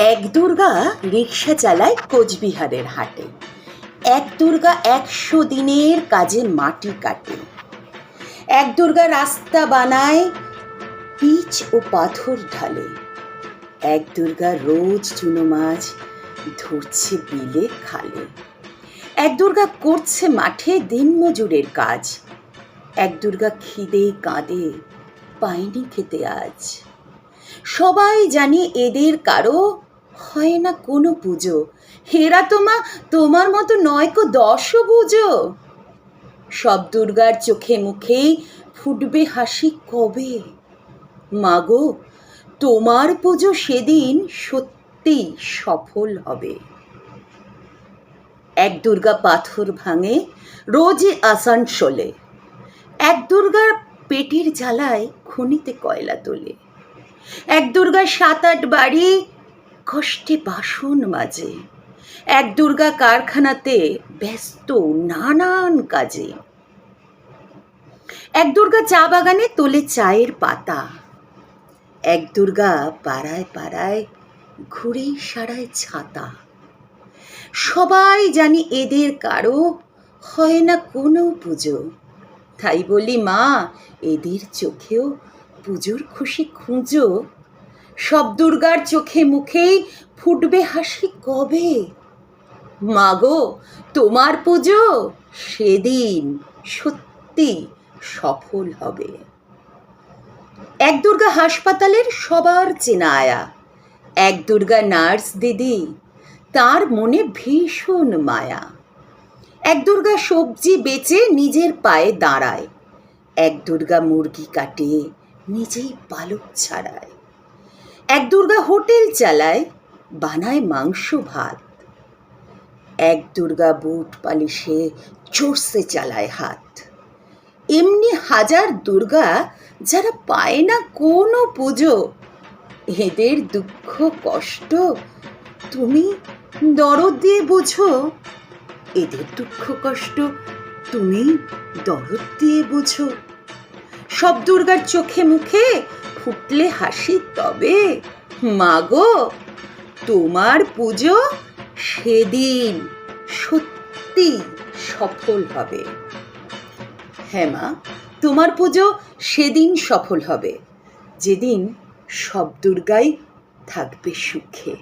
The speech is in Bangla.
এক দুর্গা রিক্সা চালায় কোচবিহারের হাটে। এক দুর্গা 100 দিনের কাজে মাটি কাটে। এক দুর্গা রাস্তা বানায়, পিচ ও পাথর ঢালে। এক দুর্গা রোজ চুনো মাছ ধরছে বিলে খালে। এক দুর্গা করছে মাঠে দিনমজুরের কাজ। এক দুর্গা খিদে কাঁদে, পায়নি খেতে আজ। সবাই জানি এদের কারো হয় না কোনো পুজো। হেরা তোমা তোমার মতো নয় কো 10 বুঝো। সব দুর্গার চোখে মুখেই ফুটবে হাসি কবে। মাগো তোমার পুজো সেদিন সত্যি সফল হবে। এক দুর্গা পাথর ভাঙে রোজই আসানসোলে। এক দুর্গার পেটের জ্বালায় খনিতে কয়লা তোলে। এক দুর্গা 7-8 বাড়ি কষ্টে বাসন মাজে। এক দুর্গা কারখানাতে ব্যস্ত নানান কাজে। এক দুর্গা চা বাগানে তোলে চায়ের পাতা। এক দুর্গা পাড়ায় পাড়ায় ঘুরে সারায় ছাতা। সবাই জানি এদের কারো হয় না কোনো পুজো। তাই বলি মা এদের চোখেও পুজোর খুশি খুঁজো। সব দুর্গার চোখে মুখেই ফুটবে হাসি কবে। মাগো তোমার পুজো সেদিন সত্যি সফল হবে। এক দুর্গা হাসপাতালের সবার চেনা আয়া। এক দুর্গা নার্স দিদি, তার মনে ভীষণ মায়া। এক দুর্গা সবজি বেচে নিজের পায়ে দাঁড়ায়। এক দুর্গা মুরগি কাটে, নিজেই পালক ছাড়ায়। এক দুর্গা হোটেল চালায়, বানায় মাংস ভাত। এক দুর্গা বুট পালিশে জোরসে চালায় হাত। এমনি হাজার দুর্গা যারা পায় না কোনো পুজো। এদের দুঃখ কষ্ট তুমি দরদ দিয়ে বোঝো। এদের দুঃখ কষ্ট তুমি দরদ দিয়ে বোঝো। সব দুর্গার চোখে মুখে ফুটলে হাসি তবে। মাগো তোমার পুজো সেদিন সত্যি সফল হবে। হ্যাঁ মা, তোমার পুজো সেদিন সফল হবে যেদিন সব দুর্গাই থাকবে সুখে।